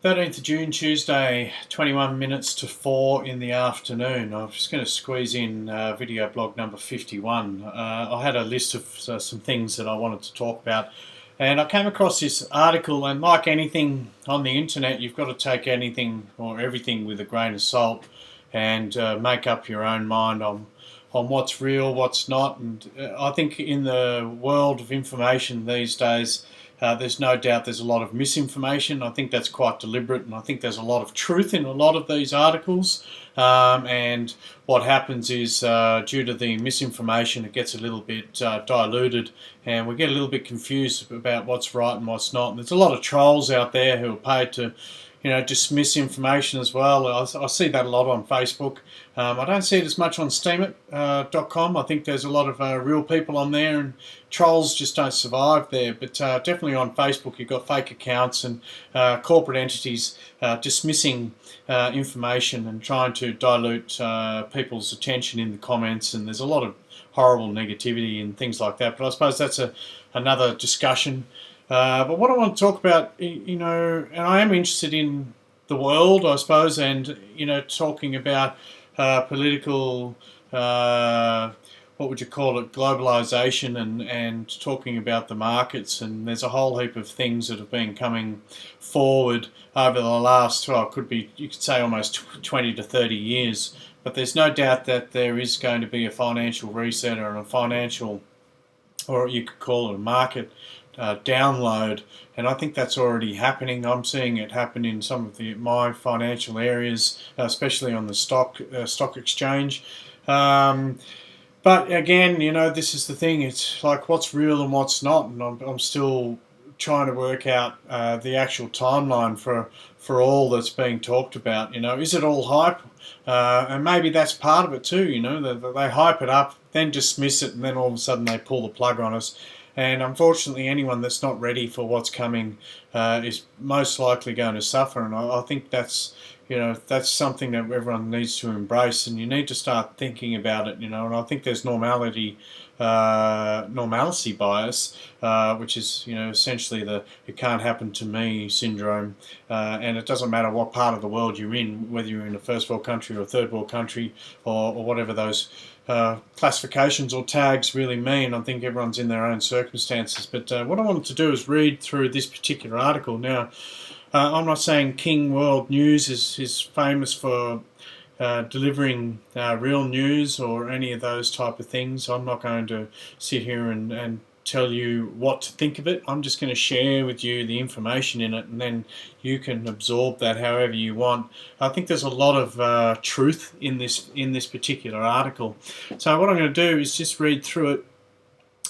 13th of June, Tuesday, 21 minutes to 4 in the afternoon. I'm just going to squeeze in video blog number 51. I had a list of some things that I wanted to talk about, and I came across this article, and like anything on the internet, you've got to take anything or everything with a grain of salt and make up your own mind on what's real, what's not. And I think in the world of information these days, there's no doubt there's a lot of misinformation. I think that's quite deliberate, and I think there's a lot of truth in a lot of these articles. And what happens is, due to the misinformation, it gets a little bit diluted, and we get a little bit confused about what's right and what's not. And there's a lot of trolls out there who are paid to, dismiss information as well. I see that a lot on Facebook. I don't see it as much on Steemit.com. I think there's a lot of real people on there, and trolls just don't survive there. But definitely on Facebook, you've got fake accounts and corporate entities dismissing information and trying to dilute people's attention in the comments. And there's a lot of horrible negativity and things like that. But I suppose that's another discussion. But what I want to talk about, and I am interested in the world, I suppose, and, talking about political, what would you call it, globalization, and talking about the markets. And there's a whole heap of things that have been coming forward over the last, you could say almost 20 to 30 years. But there's no doubt that there is going to be a financial reset or or you could call it a market download, and I think that's already happening. I'm seeing it happen in some of my financial areas, especially on the stock exchange. But again, this is the thing. It's like what's real and what's not, and I'm still trying to work out the actual timeline for all that's being talked about. Is it all hype? And maybe that's part of it too. They hype it up, then dismiss it, and then all of a sudden they pull the plug on us. And unfortunately, anyone that's not ready for what's coming is most likely going to suffer. And I think that's something that everyone needs to embrace, and you need to start thinking about it. And I think there's normalcy bias, which is essentially the "it can't happen to me" syndrome. And it doesn't matter what part of the world you're in, whether you're in a first world country or a third world country or whatever those classifications or tags really mean. I think everyone's in their own circumstances. But what I wanted to do is read through this particular article. Now, I'm not saying King World News is famous for delivering real news or any of those type of things. I'm not going to sit here and tell you what to think of it. I'm just going to share with you the information in it, and then you can absorb that however you want. I think there's a lot of truth in this particular article. So what I'm going to do is just read through it.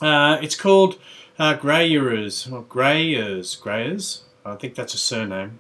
It's called Greyers. I think that's a surname.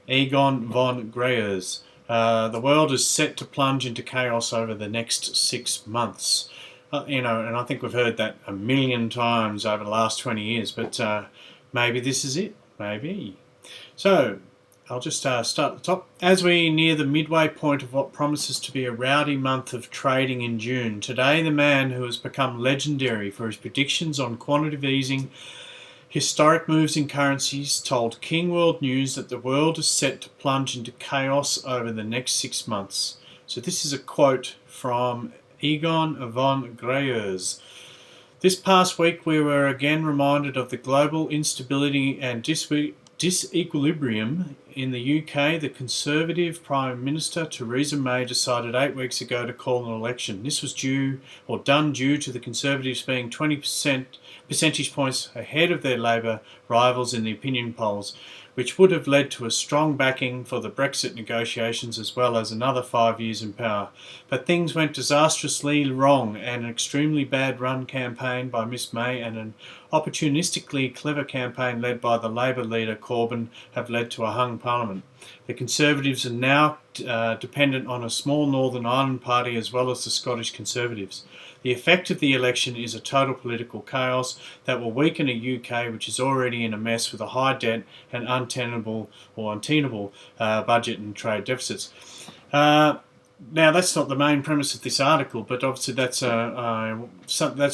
Egon von Greyers. The world is set to plunge into chaos over the next 6 months. And I think we've heard that a million times over the last 20 years, but maybe this is it. Maybe. So, I'll just start at the top. As we near the midway point of what promises to be a rowdy month of trading in June, today the man who has become legendary for his predictions on quantitative easing, historic moves in currencies, told King World News that the world is set to plunge into chaos over the next 6 months. So this is a quote from Egon von Greyers. This past week we were again reminded of the global instability and disequilibrium in the UK. The Conservative Prime Minister Theresa May decided 8 weeks ago to call an election. This was done due to the Conservatives being 20 percentage points ahead of their Labour rivals in the opinion polls, which would have led to a strong backing for the Brexit negotiations as well as another 5 years in power. But things went disastrously wrong, and an extremely bad run campaign by Miss May and an opportunistically clever campaign led by the Labour leader Corbyn have led to a hung parliament. The Conservatives are now dependent on a small Northern Ireland party as well as the Scottish Conservatives. The effect of the election is a total political chaos that will weaken a UK which is already in a mess with a high debt and untenable budget and trade deficits. Now, that's not the main premise of this article, but obviously that's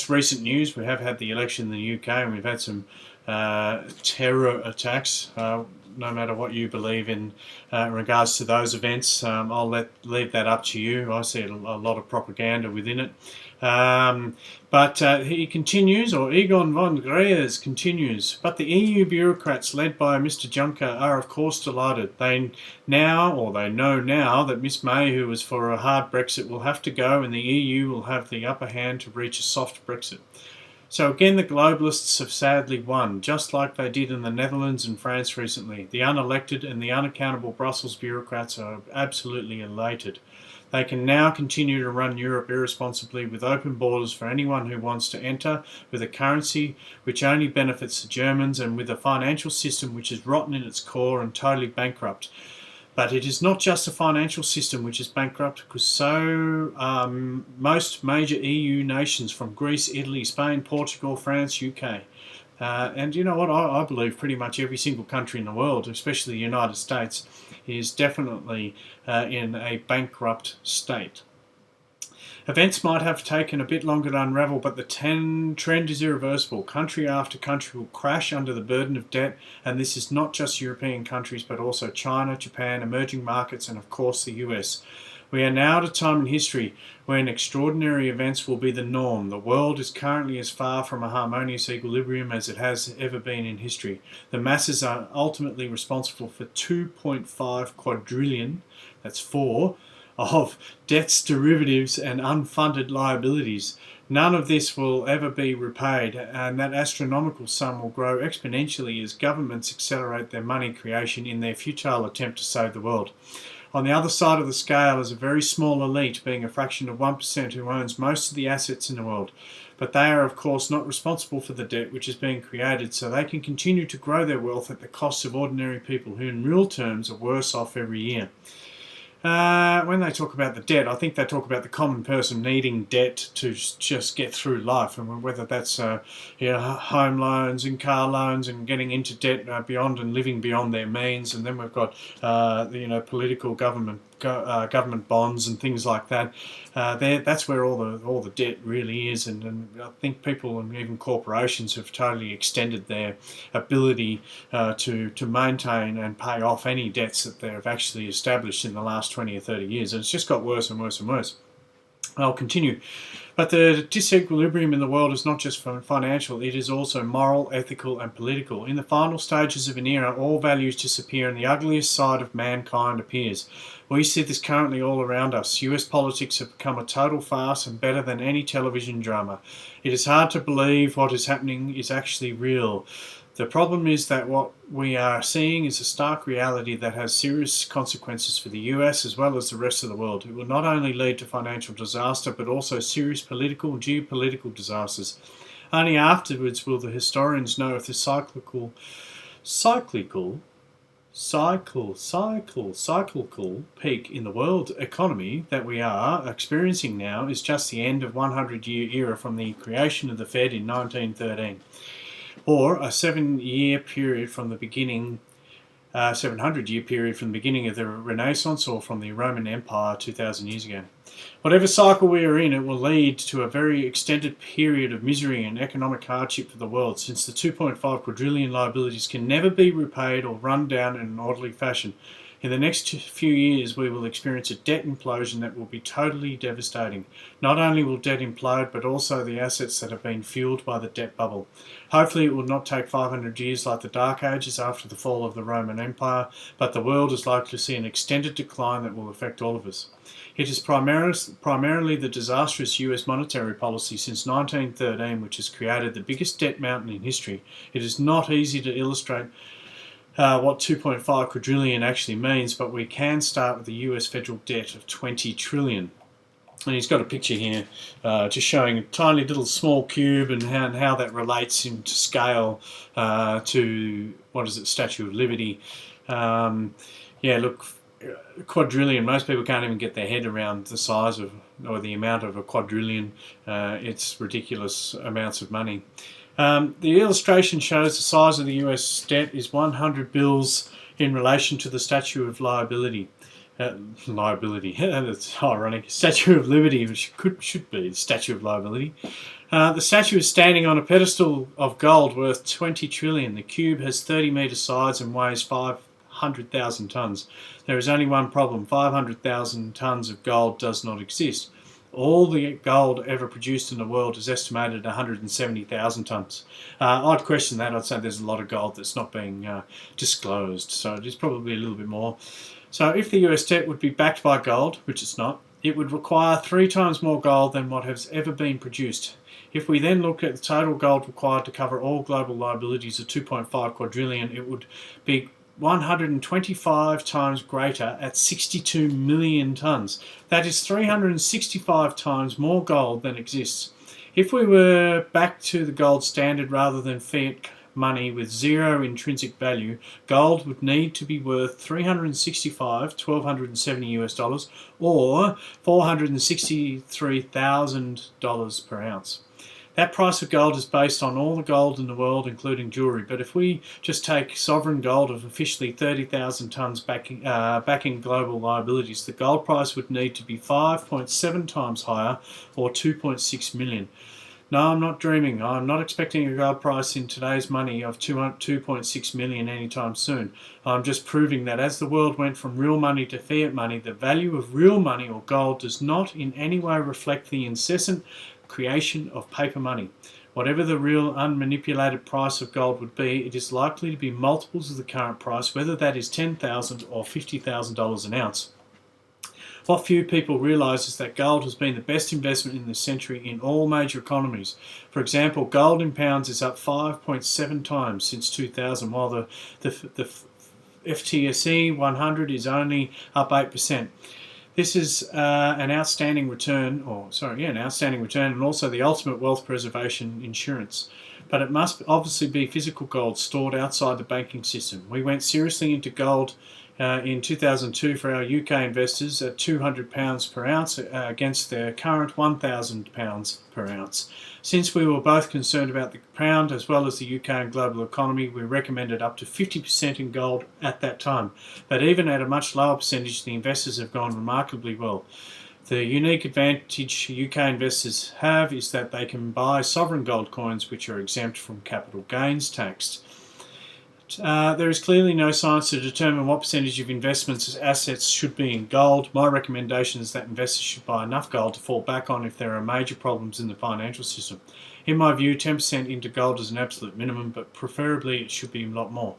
recent news. We have had the election in the UK, and we've had some terror attacks. no matter what you believe in regards to those events. I'll leave that up to you. I see a lot of propaganda within it. But he continues, or Egon von Greyers continues, but the EU bureaucrats led by Mr. Juncker are of course delighted. They know now that Miss May, who was for a hard Brexit, will have to go, and the EU will have the upper hand to reach a soft Brexit. So again, the globalists have sadly won, just like they did in the Netherlands and France recently. The unelected and the unaccountable Brussels bureaucrats are absolutely elated. They can now continue to run Europe irresponsibly with open borders for anyone who wants to enter, with a currency which only benefits the Germans, and with a financial system which is rotten in its core and totally bankrupt. But it is not just the financial system which is bankrupt, because most major EU nations, from Greece, Italy, Spain, Portugal, France, UK. And you know what, I believe pretty much every single country in the world, especially the United States, is definitely in a bankrupt state. Events might have taken a bit longer to unravel, but the trend is irreversible. Country after country will crash under the burden of debt, and this is not just European countries, but also China, Japan, emerging markets, and of course the US. We are now at a time in history when extraordinary events will be the norm. The world is currently as far from a harmonious equilibrium as it has ever been in history. The masses are ultimately responsible for 2.5 quadrillion, that's 4, of debts, derivatives, and unfunded liabilities. None of this will ever be repaid, and that astronomical sum will grow exponentially as governments accelerate their money creation in their futile attempt to save the world. On the other side of the scale is a very small elite, being a fraction of 1%, who owns most of the assets in the world. But they are of course not responsible for the debt which is being created, so they can continue to grow their wealth at the cost of ordinary people, who in real terms are worse off every year. When they talk about the debt, I think they talk about the common person needing debt to just get through life, and whether that's home loans and car loans and getting into debt beyond and living beyond their means. And then we've got political government bonds and things like that. That's where all the debt really is, and I think people and even corporations have totally extended their ability to maintain and pay off any debts that they've actually established in the last 20 or 30 years, and it's just got worse and worse and worse. I'll continue. But the disequilibrium in the world is not just financial, it is also moral, ethical, and political. In the final stages of an era, all values disappear and the ugliest side of mankind appears. We see this currently all around us. US politics have become a total farce and better than any television drama. It is hard to believe what is happening is actually real. The problem is that what we are seeing is a stark reality that has serious consequences for the US as well as the rest of the world. It will not only lead to financial disaster, but also serious political and geopolitical disasters. Only afterwards will the historians know if the cyclical peak in the world economy that we are experiencing now is just the end of 100-year era from the creation of the Fed in 1913. Or a 700-year period from the beginning of the Renaissance, or from the Roman Empire 2,000 years ago. Whatever cycle we are in, it will lead to a very extended period of misery and economic hardship for the world, since the 2.5 quadrillion liabilities can never be repaid or run down in an orderly fashion. In the next few years, we will experience a debt implosion that will be totally devastating. Not only will debt implode, but also the assets that have been fueled by the debt bubble. Hopefully it will not take 500 years like the Dark Ages after the fall of the Roman Empire, but the world is likely to see an extended decline that will affect all of us. It is primarily the disastrous US monetary policy since 1913 which has created the biggest debt mountain in history. It is not easy to illustrate what 2.5 quadrillion actually means, but we can start with the US federal debt of 20 trillion. And he's got a picture here just showing a tiny little small cube and how that relates into scale to, Statue of Liberty. Quadrillion, most people can't even get their head around the size of, or the amount of a quadrillion. It's ridiculous amounts of money. The illustration shows the size of the US debt is 100 bills in relation to the Statue of Liability. That's ironic. Statue of Liberty, which should be the Statue of Liability. The statue is standing on a pedestal of gold worth 20 trillion. The cube has 30 metre sides and weighs 500,000 tonnes. There is only one problem: 500,000 tonnes of gold does not exist. All the gold ever produced in the world is estimated at 170,000 tonnes. I'd question that. I'd say there's a lot of gold that's not being disclosed, so it is probably a little bit more. So if the US debt would be backed by gold, which it's not, it would require 3 times more gold than what has ever been produced. If we then look at the total gold required to cover all global liabilities of 2.5 quadrillion, it would be 125 times greater at 62 million tonnes. That is 365 times more gold than exists. If we were back to the gold standard rather than fiat money with zero intrinsic value, gold would need to be worth 365, $1,270 US, or $463,000 per ounce. That price of gold is based on all the gold in the world, including jewellery. But if we just take sovereign gold of officially 30,000 tonnes backing global liabilities, the gold price would need to be 5.7 times higher, or 2.6 million. No, I'm not dreaming. I'm not expecting a gold price in today's money of 2.6 million anytime soon. I'm just proving that as the world went from real money to fiat money, the value of real money or gold does not in any way reflect the incessant creation of paper money. Whatever the real unmanipulated price of gold would be, it is likely to be multiples of the current price, whether that is $10,000 or $50,000 an ounce. What few people realise is that gold has been the best investment in this century in all major economies. For example, gold in pounds is up 5.7 times since 2000, while the FTSE 100 is only up 8%. This is an outstanding return, and also the ultimate wealth preservation insurance. But it must obviously be physical gold stored outside the banking system. We went seriously into gold in 2002 for our UK investors at £200 per ounce against their current £1,000 per ounce. Since we were both concerned about the pound as well as the UK and global economy, we recommended up to 50% in gold at that time. But even at a much lower percentage, the investors have gone remarkably well. The unique advantage UK investors have is that they can buy sovereign gold coins which are exempt from capital gains tax. There is clearly no science to determine what percentage of investments assets should be in gold. My recommendation is that investors should buy enough gold to fall back on if there are major problems in the financial system. In my view, 10% into gold is an absolute minimum, but preferably it should be a lot more.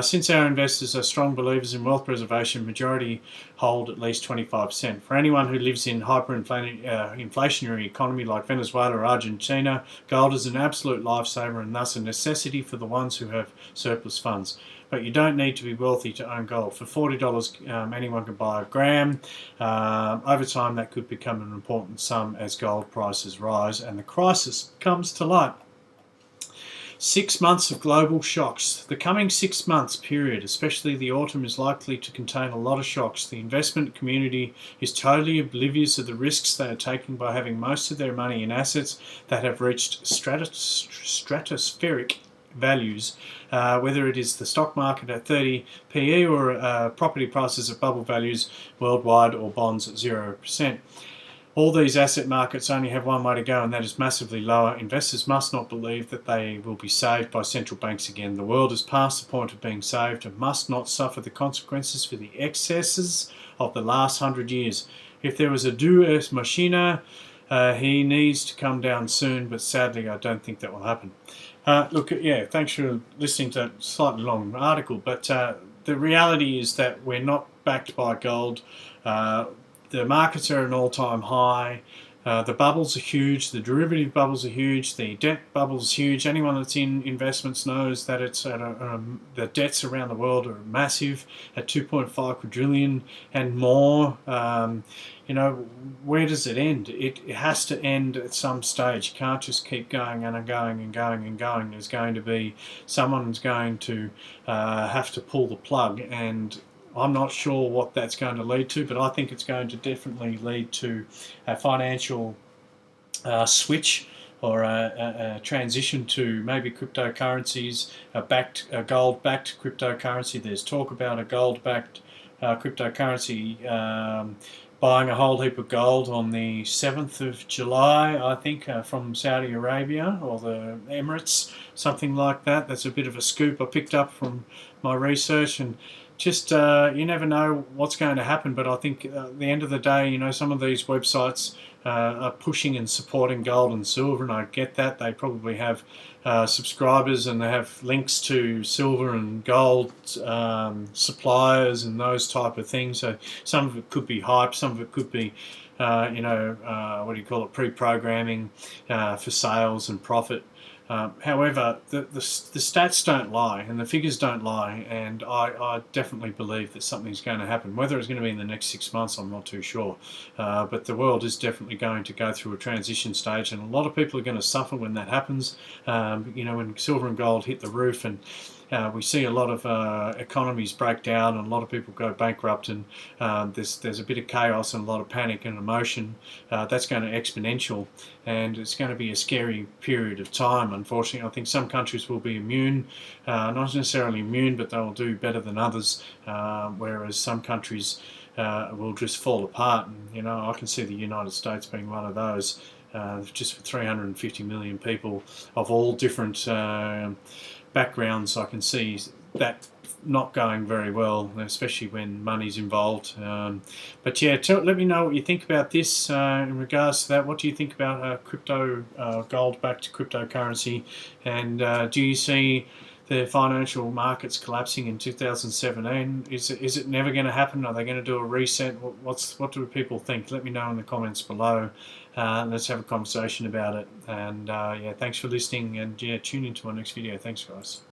Since our investors are strong believers in wealth preservation, majority hold at least 25%. For anyone who lives in hyperinflationary economy like Venezuela or Argentina, gold is an absolute lifesaver and thus a necessity for the ones who have surplus funds. But you don't need to be wealthy to own gold. For $40, anyone can buy a gram. Over time, that could become an important sum as gold prices rise and the crisis comes to light. 6 months of global shocks. The coming 6 months period, especially the autumn, is likely to contain a lot of shocks. The investment community is totally oblivious of the risks they are taking by having most of their money in assets that have reached stratospheric values, whether it is the stock market at 30 PE or property prices at bubble values worldwide or bonds at 0%. All these asset markets only have one way to go, and that is massively lower. Investors must not believe that they will be saved by central banks again. The world is past the point of being saved and must not suffer the consequences for the excesses of the last 100 years. If there was a Deus Machina, he needs to come down soon, but sadly I don't think that will happen. Thanks for listening to that slightly long article, but the reality is that we're not backed by gold. The markets are at an all-time high. The bubbles are huge. The derivative bubbles are huge. The debt bubble is huge. Anyone that's in investments knows that it's at the debts around the world are massive, at 2.5 quadrillion and more. Where does it end? It has to end at some stage. You can't just keep going and going and going and going. There's going to be someone's going to have to pull the plug, and I'm not sure what that's going to lead to, but I think it's going to definitely lead to a financial switch or a transition to maybe cryptocurrencies, a gold-backed cryptocurrency. There's talk about a gold-backed cryptocurrency buying a whole heap of gold on the 7th of July, I think, from Saudi Arabia or the Emirates, something like that. That's a bit of a scoop I picked up from my research, and just you never know what's going to happen. But I think at the end of the day, some of these websites are pushing and supporting gold and silver, and I get that. They probably have subscribers and they have links to silver and gold suppliers and those type of things. So some of it could be hype, some of it could be what do you call it, pre-programming for sales and profit. However, the stats don't lie and the figures don't lie, and I definitely believe that something's going to happen. Whether it's going to be in the next 6 months, I'm not too sure. But the world is definitely going to go through a transition stage, and a lot of people are going to suffer when that happens. When silver and gold hit the roof, and we see a lot of economies break down and a lot of people go bankrupt, and there's a bit of chaos and a lot of panic and emotion. That's going to exponential, and it's going to be a scary period of time. Unfortunately, I think some countries will be immune, not necessarily immune, but they'll do better than others, whereas some countries will just fall apart. And I can see the United States being one of those. Just for 350 million people of all different backgrounds, I can see that not going very well, especially when money's involved. But yeah, let me know what you think about this in regards to that. What do you think about crypto, gold-backed cryptocurrency, and do you see the financial markets collapsing in 2017? Is it never going to happen? Are they going to do a reset? What do people think? Let me know in the comments below. Let's have a conversation about it. And yeah, thanks for listening, and yeah, tune into my next video. Thanks, guys.